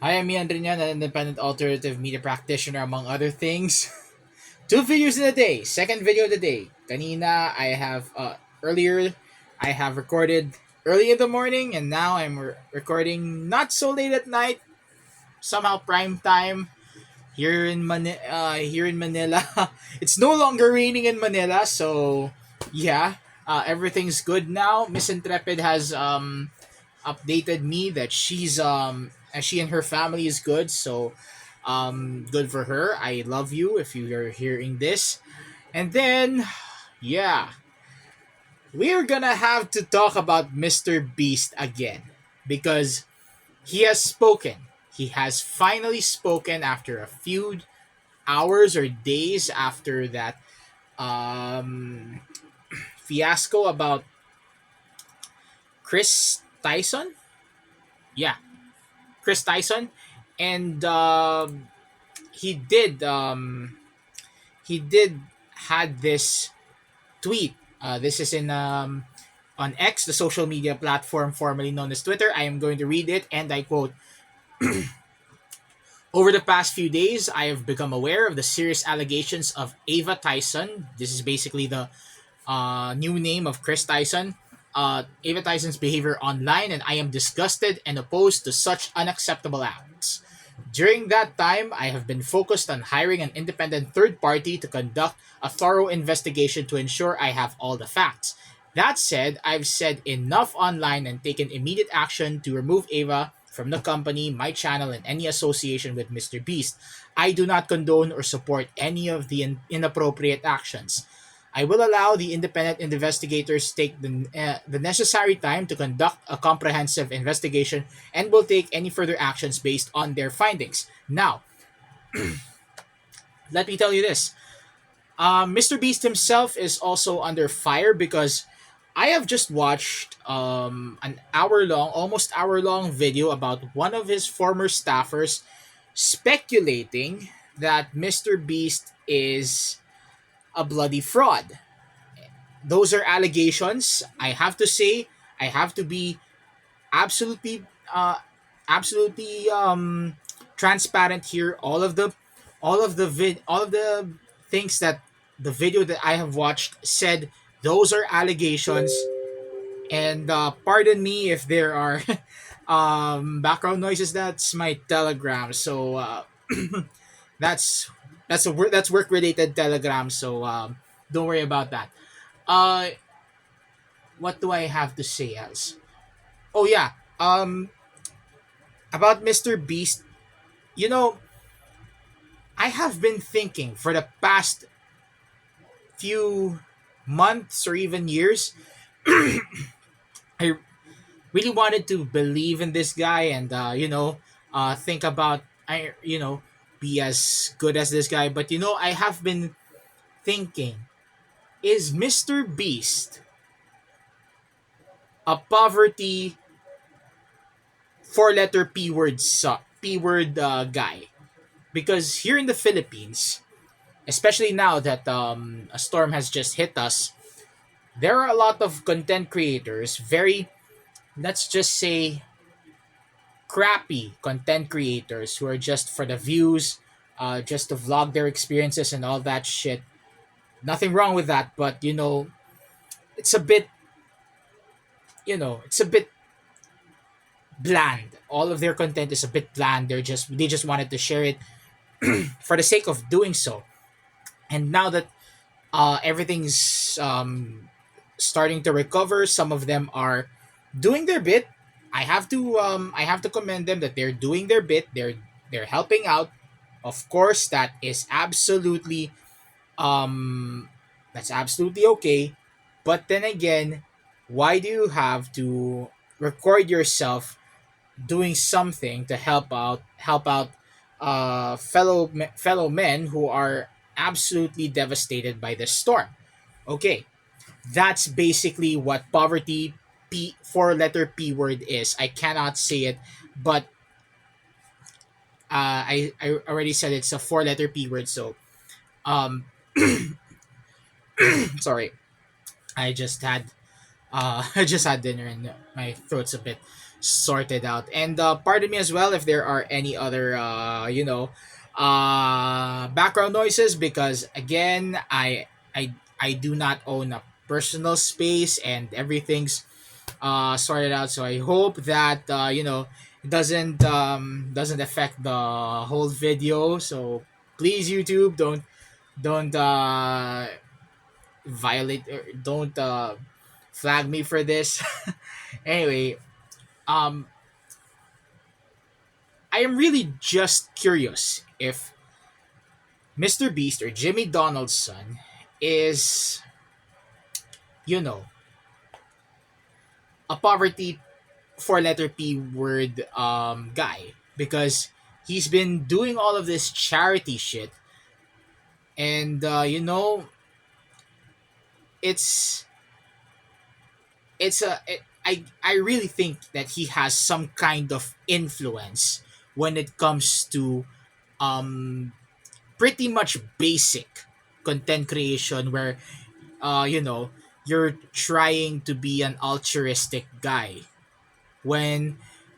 Hi, I'm Ian Rinyan, an independent alternative media practitioner, among other things. Two videos in a day. Second video of the day. Kanina, earlier, I have recorded early in the morning, and now I'm recording not so late at night, somehow prime time here in Manila. It's no longer raining in Manila, so yeah, everything's good now. Miss Intrepid has updated me that she and her family is good, so good for her. I love you if you are hearing this. And then yeah, we're gonna have to talk about Mr. Beast again because he has spoken. He has finally spoken after a few hours or days after that um fiasco about Chris Tyson. Yeah, Chris Tyson. And he did um he did had this tweet. This is in on X, the social media platform formerly known as Twitter. I am going to read it, and I quote: Over the past few days, I have become aware of the serious allegations of Ava Tyson. This is basically the new name of Chris Tyson. Ava Tyson's behavior online, and I am disgusted and opposed to such unacceptable acts. During that time, I have been focused on hiring an independent third party to conduct a thorough investigation to ensure I have all the facts. That said, I've said enough online and taken immediate action to remove Ava from the company, my channel, and any association with Mr. Beast. I do not condone or support any of the inappropriate actions. I will allow the independent investigators take the necessary time to conduct a comprehensive investigation and will take any further actions based on their findings. Now, let me tell you this. Mr. Beast himself is also under fire because I have just watched an hour long, almost hour long video about one of his former staffers speculating that Mr. Beast is a bloody fraud. Those are allegations. I have to say, I have to be absolutely, absolutely transparent here. All of the things that the video that I have watched said, those are allegations. And pardon me if there are background noises. That's my Telegram. So that's that's work related Telegram. So don't worry about that. Uh, what do I have to say else? Oh yeah. About Mr. Beast, you know, I have been thinking for the past few months or even years. I really wanted to believe in this guy and think about be as good as this guy. But I have been thinking, is Mr. Beast a poverty four-letter p word guy? Because here in the Philippines, especially now that a storm has just hit us, there are a lot of content creators, very, let's just say, crappy content creators who are just for the views, just to vlog their experiences and all that shit. Nothing wrong with that, but it's a bit, it's a bit bland. All of their content is a bit bland. They just wanted to share it for the sake of doing so. And now that everything's starting to recover, some of them are doing their bit. I have to commend them that they're doing their bit. They're helping out. Of course, um that's absolutely okay. But then again, why do you have to record yourself doing something to help out fellow men who are absolutely devastated by this storm? Okay, that's basically what poverty p four letter p word is. I cannot say it, but I already said it's a four letter p word. So um sorry, I just had I just had dinner and my throat's a bit sorted out. And pardon me as well if there are any other background noises, because again, I do not own a personal space and everything's sorted out. So I hope that it doesn't affect the whole video. So please, YouTube, don't violate, or don't flag me for this. Anyway, um I am really just curious if Mr. Beast or Jimmy Donaldson is, you know, a poverty four letter P word guy, because he's been doing all of this charity shit, and it's I really think that he has some kind of influence when it comes to um pretty much basic content creation, where uh you know you're trying to be an altruistic guy, when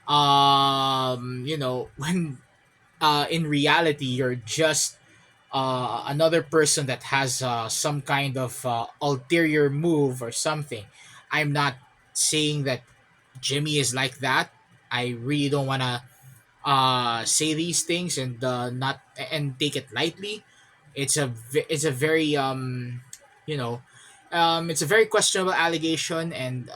when in reality you're just another person that has some kind of ulterior move or something. I'm not saying that Jimmy is like that. I really don't want to say these things and not and take it lightly. It's a very you know it's a very questionable allegation, and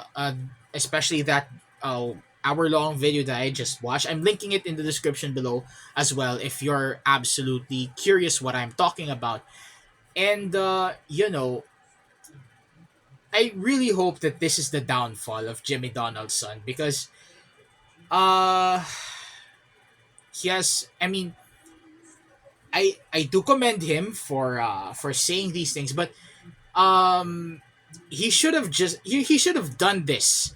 especially that uh, hour long video that I just watched. I'm linking it in the description below as well if you're absolutely curious what I'm talking about. And I really hope that this is the downfall of Jimmy Donaldson, because uh he has, I mean, I do commend him for saying these things, but um he should have done this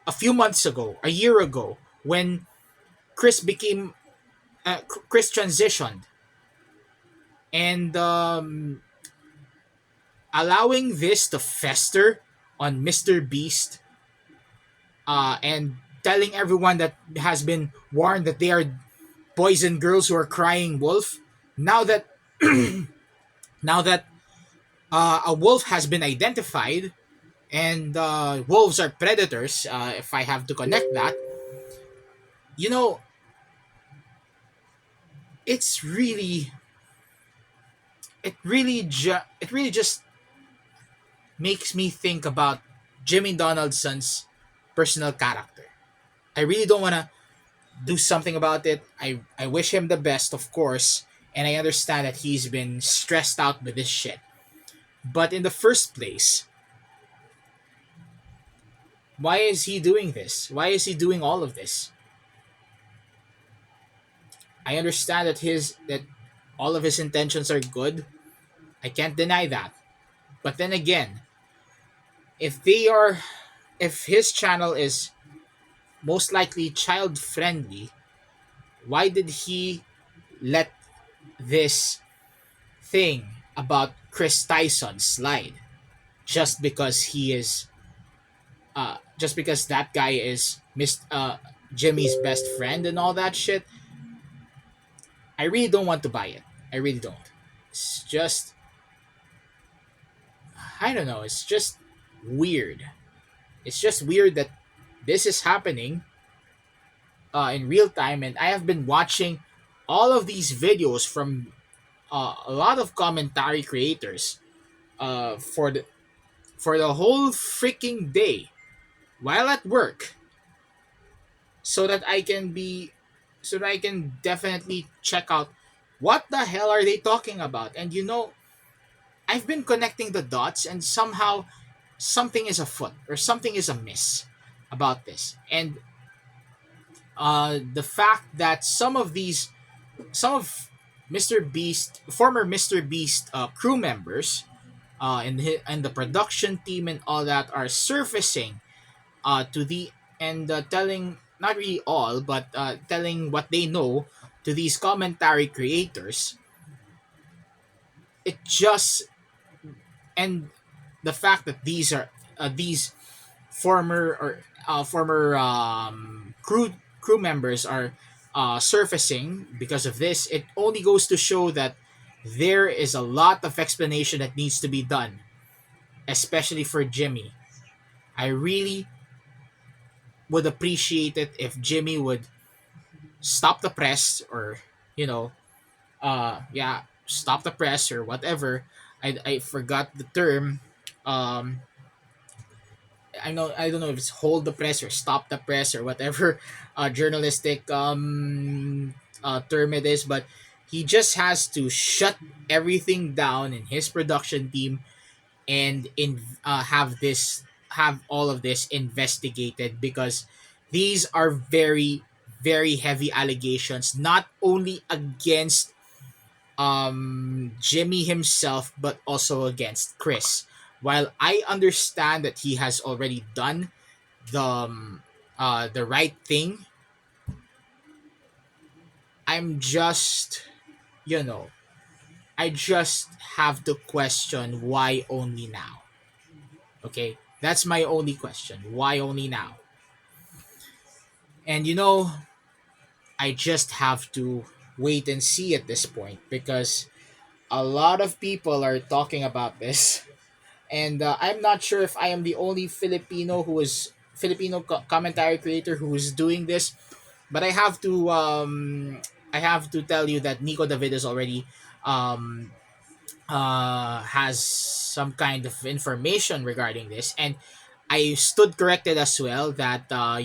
a few months ago, a year ago, when Chris became Chris transitioned, and allowing this to fester on Mr. Beast, and telling everyone that has been warned that they are boys and girls who are crying wolf. Now that now that a wolf has been identified, and wolves are predators, if I have to connect that, you know, it's really it really just makes me think about Jimmy Donaldson's personal character. I really don't want to do something about it. I wish him the best, of course, and I understand that he's been stressed out with this shit. But in the first place, why is he doing this? Why is he doing all of this? I understand that all of his intentions are good. I can't deny that. But then again, if they are if his channel is most likely child friendly, why did he let this thing about Chris Tyson slide, just because he is just because that guy is Jimmy's best friend and all that shit? I really don't want to buy it. I really don't. It's just, I don't know, it's just weird. It's just weird that this is happening in real time, and I have been watching all of these videos from a lot of commentary creators for the whole freaking day while at work, so that I can definitely check out what the hell are they talking about. And I've been connecting the dots, and somehow something is afoot or something is amiss about this. And the fact that some of former Mr. Beast crew members, and the production team and all that, are surfacing to the and telling, not really all, but telling what they know to these commentary creators. It just and the fact that these former or former crew members are surfacing because of this, it only goes to show that there is a lot of explanation that needs to be done, especially for Jimmy. I really would appreciate it if Jimmy would stop the press, or you know, yeah, stop the press or whatever. I forgot the term. Um, I don't know if it's hold the press or stop the press or whatever journalistic term it is, but he just has to shut everything down in his production team and have all of this investigated, because these are very very heavy allegations, not only against Jimmy himself but also against Chris. While I understand that he has already done the right thing, I'm just, you know, I just have to question why only now. Okay, that's my only question. Why only now? And I just have to wait and see at this point, because a lot of people are talking about this, and I'm not sure if I am the only Filipino commentary creator who is doing this, but I have to tell you that Nico David is already um, has some kind of information regarding this, and I stood corrected as well that uh,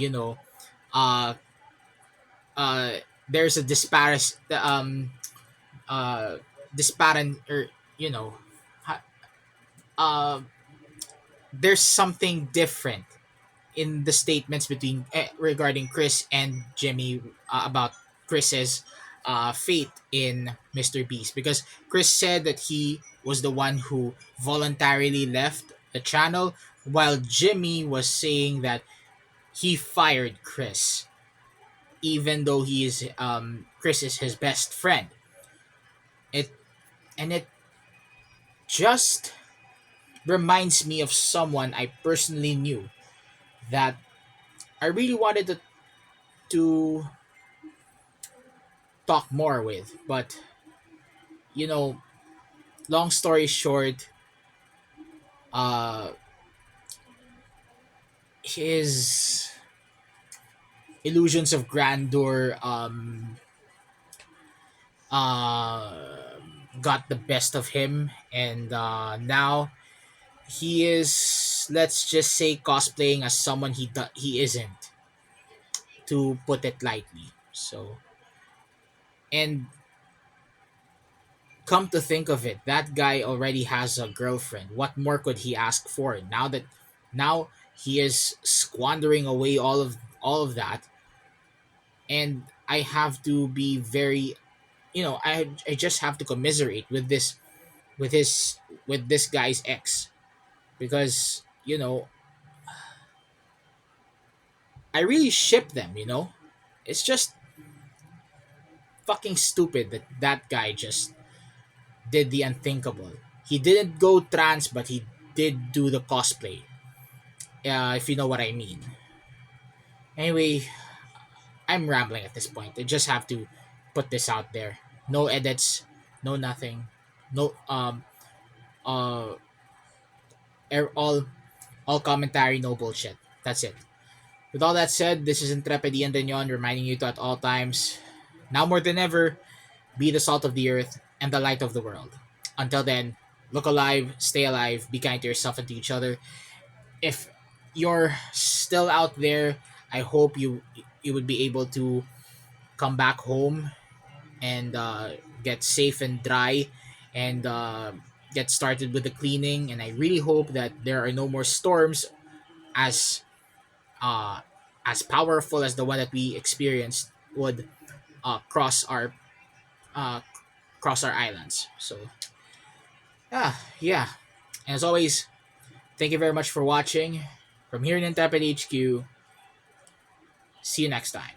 uh, there's a uh, disparate, or you know ha- uh, there's something different in the statements between regarding Chris and Jimmy, about Chris's fate in Mr. Beast, because Chris said that he was the one who voluntarily left the channel, while Jimmy was saying that he fired Chris, even though Chris is his best friend. It and it just reminds me of someone I personally knew that I really wanted to talk more with. But, you know, long story short, uh, his illusions of grandeur uh, got the best of him. And now he is, let's just say, cosplaying as someone he isn't, to put it lightly. So, and come to think of it, that guy already has a girlfriend. What more could he ask for? Now he is squandering away all of that, and I have to be very, I just have to commiserate with this guy's ex, because I really ship them. It's just fucking stupid that that guy just did the unthinkable. He didn't go trans, but he did do the cosplay. If you know what I mean. Anyway, I'm rambling at this point. I just have to put this out there. No edits, no nothing, no uh, all commentary, no bullshit. That's it. With all that said, this is Intrepid Ian Denyon reminding you to at all times, now more than ever, be the salt of the earth and the light of the world. Until then, look alive, stay alive, be kind to yourself and to each other. If you're still out there, I hope you would be able to come back home and get safe and dry, and get started with the cleaning. And I really hope that there are no more storms as uh, as powerful as the one that we experienced would cross uh, our islands. So yeah. And as always, thank you very much for watching. From here in Intrepid HQ, see you next time.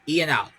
Ian out.